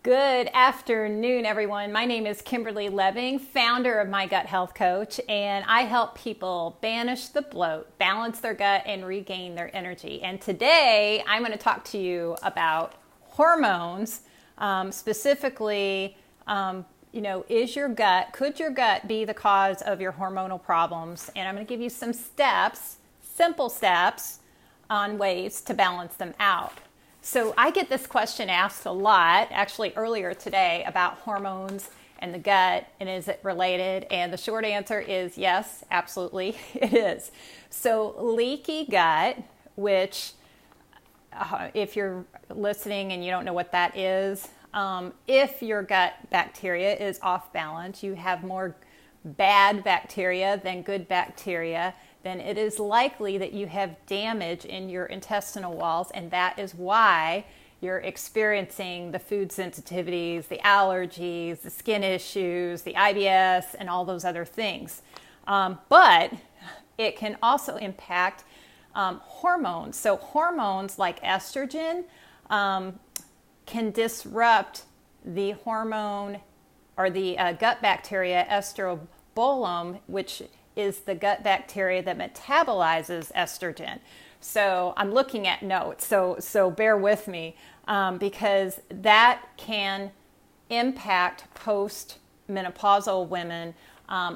Good afternoon, everyone. My name is Kimberly Leving, founder of My Gut Health Coach, and I help people banish the bloat, balance their gut, and regain their energy. And today, I'm going to talk to you about hormones, specifically, could your gut be the cause of your hormonal problems? And I'm going to give you some steps, simple steps, on ways to balance them out. So I get this question asked a lot, actually earlier today, about hormones and the gut, and is it related? And the short answer is yes, absolutely, it is. So leaky gut, which if you're listening and you don't know what that is, if your gut bacteria is off balance, you have more bad bacteria than good bacteria, then it is likely that you have damage in your intestinal walls, and that is why you're experiencing the food sensitivities, the allergies, the skin issues, the IBS, and all those other things. But it can also impact hormones. So hormones like estrogen can disrupt the hormone or the gut bacteria estrobolome, which is the gut bacteria that metabolizes estrogen. So I'm looking at notes, so bear with me, because that can impact post-menopausal women,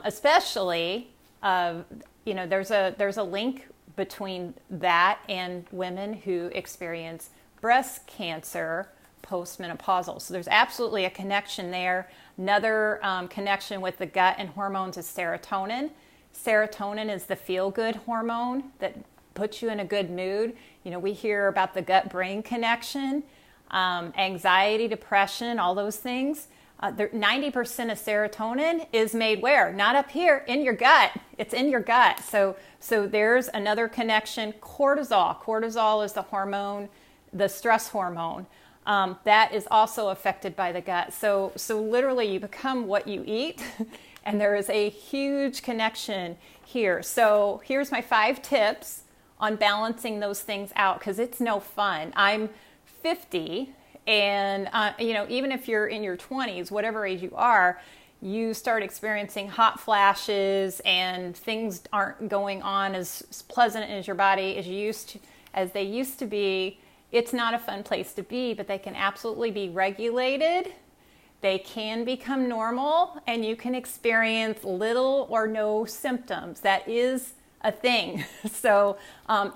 especially, there's a link between that and women who experience breast cancer post-menopausal. So there's absolutely a connection there. Another connection with the gut and hormones is serotonin. Serotonin is the feel-good hormone that puts you in a good mood. We hear about the gut-brain connection, anxiety, depression, all those things. 90% of serotonin is made where? Not up here, in your gut. It's in your gut. So there's another connection. Cortisol. Cortisol is the hormone, the stress hormone. That is also affected by the gut. So literally you become what you eat. And there is a huge connection here. So here's my 5 tips on balancing those things out, because it's no fun. I'm 50, and even if you're in your 20s, whatever age you are, you start experiencing hot flashes, and things aren't going on as pleasant as your body as they used to be. It's not a fun place to be, but they can absolutely be regulated. They can become normal, and you can experience little or no symptoms. That is a thing. So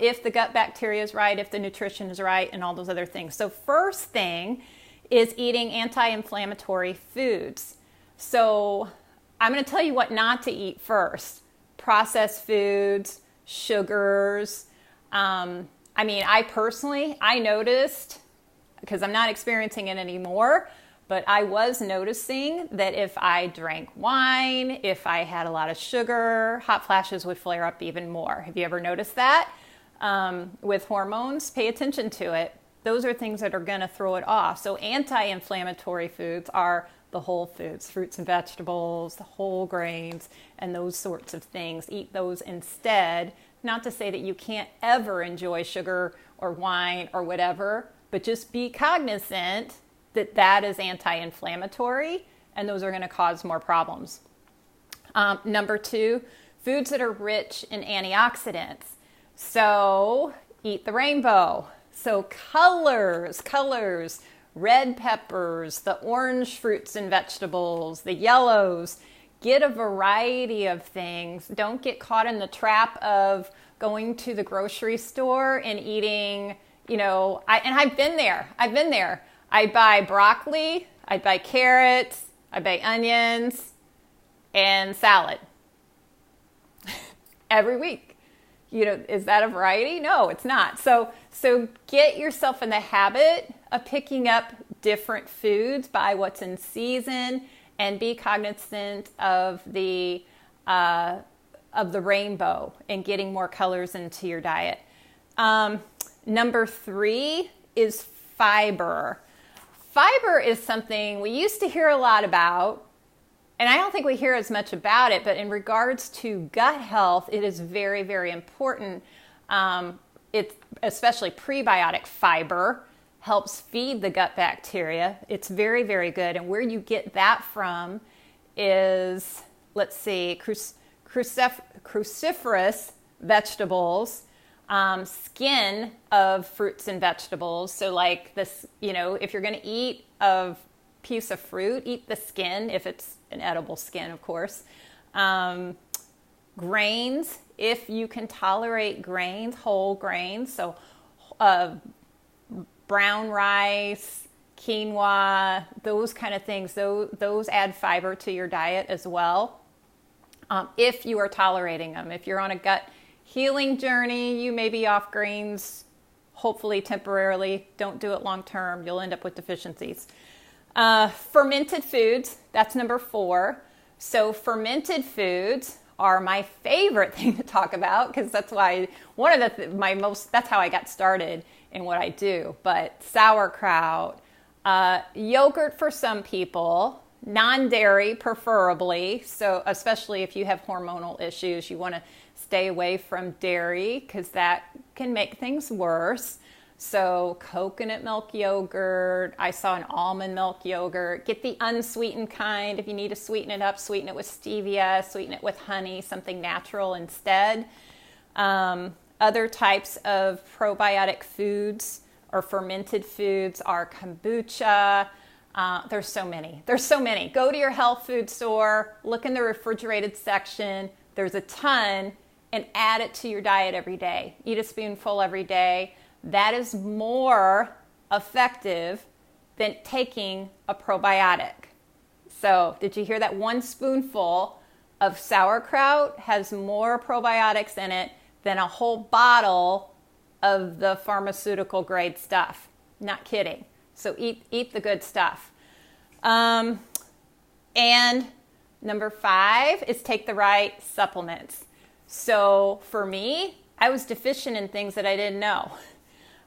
if the gut bacteria is right, if the nutrition is right, and all those other things. So first thing is eating anti-inflammatory foods. So I'm going to tell you what not to eat first. Processed foods, sugars. I noticed, because I'm not experiencing it anymore, but I was noticing that if I drank wine, if I had a lot of sugar, hot flashes would flare up even more. Have you ever noticed that? With hormones, pay attention to it. Those are things that are going to throw it off. So anti-inflammatory foods are the whole foods, fruits and vegetables, the whole grains, and those sorts of things. Eat those instead. Not to say that you can't ever enjoy sugar or wine or whatever, but just be cognizant that is anti-inflammatory, and those are going to cause more problems. Number 2, foods that are rich in antioxidants. So eat the rainbow. So colors, red peppers, the orange fruits and vegetables, the yellows. Get a variety of things. Don't get caught in the trap of going to the grocery store and eating, I've been there. I buy broccoli, I buy carrots, I buy onions, and salad every week. Is that a variety? No, it's not. So get yourself in the habit of picking up different foods, buy what's in season, and be cognizant of the rainbow and getting more colors into your diet. Number 3 is fiber. Fiber is something we used to hear a lot about, and I don't think we hear as much about it, but in regards to gut health, it is very, very important. It's especially prebiotic fiber helps feed the gut bacteria. It's very, very good. And where you get that from is, let's see, cruciferous vegetables, skin of fruits and vegetables. So like this, if you're going to eat a piece of fruit, eat the skin, if it's an edible skin, of course. Grains, if you can tolerate grains, whole grains, so brown rice, quinoa, those kind of things, those add fiber to your diet as well. If you are tolerating them. If you're on a gut healing journey, you may be off grains, hopefully temporarily. Don't do it long term. You'll end up with deficiencies. Fermented foods, that's number 4. So fermented foods are my favorite thing to talk about because that's why that's how I got started in what I do. But sauerkraut, yogurt for some people, non-dairy preferably. So especially if you have hormonal issues, you want to stay away from dairy because that can make things worse. So coconut milk yogurt, I saw an almond milk yogurt. Get the unsweetened kind. If you need to sweeten it up, sweeten it with stevia, sweeten it with honey, something natural instead. Other types of probiotic foods or fermented foods are kombucha. There's so many. Go to your health food store, look in the refrigerated section. There's a ton, and add it to your diet every day. Eat a spoonful every day. That is more effective than taking a probiotic. So did you hear that? 1 spoonful of sauerkraut has more probiotics in it than a whole bottle of the pharmaceutical grade stuff. Not kidding. So eat the good stuff. And number 5 is take the right supplements. So for me, I was deficient in things that I didn't know.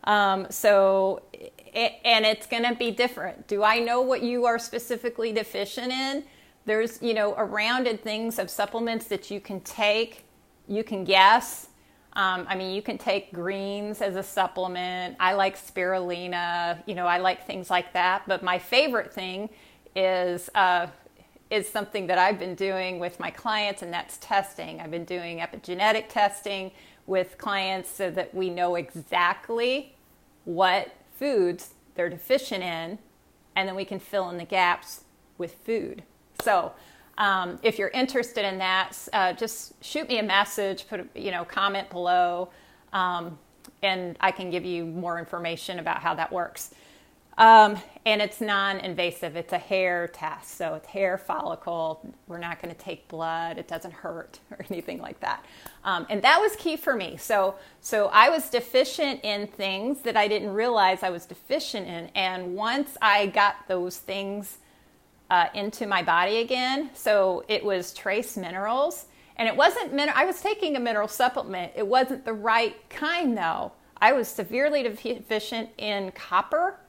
And it's going to be different. Do I know what you are specifically deficient in? There's, a rounded things of supplements that you can take. You can guess. You can take greens as a supplement. I like spirulina. I like things like that. But my favorite thing is something that I've been doing with my clients, and that's testing. I've been doing epigenetic testing with clients so that we know exactly what foods they're deficient in, and then we can fill in the gaps with food. So if you're interested in that, just shoot me a message, put a comment below, and I can give you more information about how that works. And it's non-invasive. It's a hair test. So it's hair follicle. We're not going to take blood. It doesn't hurt or anything like that. And that was key for me. So I was deficient in things that I didn't realize I was deficient in. And once I got those things into my body again, so it was trace minerals. And it wasn't I was taking a mineral supplement. It wasn't the right kind, though. I was severely deficient in copper.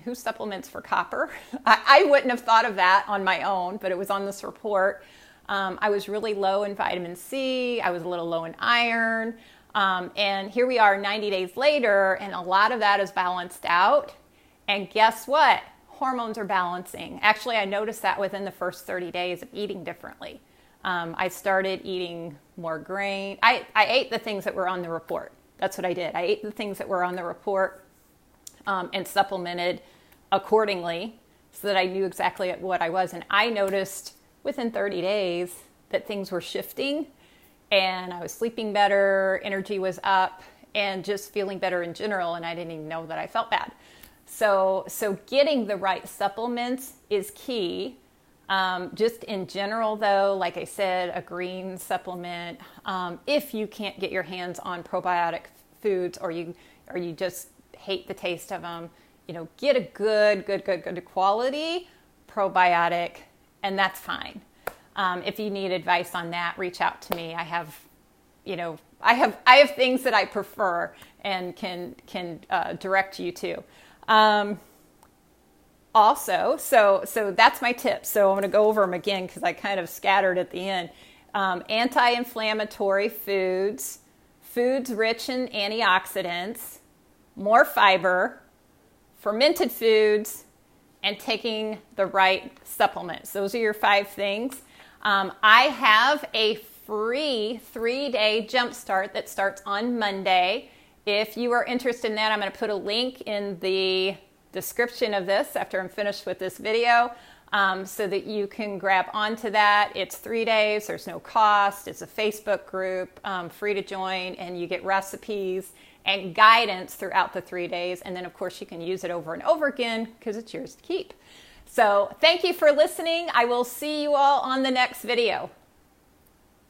Who supplements for copper? I wouldn't have thought of that on my own, but it was on this report. I was really low in vitamin C. I was a little low in iron. And here we are 90 days later, and a lot of that is balanced out. And guess what? Hormones are balancing. Actually, I noticed that within the first 30 days of eating differently. I started eating more grain. I ate the things that were on the report. That's what I did. I ate the things that were on the report. And supplemented accordingly so that I knew exactly what I was. And I noticed within 30 days that things were shifting, and I was sleeping better, energy was up, and just feeling better in general, and I didn't even know that I felt bad. So getting the right supplements is key. Just in general, though, like I said, a green supplement, if you can't get your hands on probiotic foods or you just hate the taste of them, get a good quality probiotic, and that's fine. If you need advice on that, reach out to me. I have things that I prefer and can direct you to. Also, so that's my tips. So I'm going to go over them again because I kind of scattered at the end. Anti-inflammatory foods rich in antioxidants, more fiber, fermented foods, and taking the right supplements. Those are your 5 things. I have a free 3-day jumpstart that starts on Monday. If you are interested in that, I'm going to put a link in the description of this after I'm finished with this video, so that you can grab onto that. It's 3 days. There's no cost. It's a Facebook group, free to join, and you get recipes and guidance throughout the 3 days. And then, of course, you can use it over and over again because it's yours to keep. So thank you for listening. I will see you all on the next video.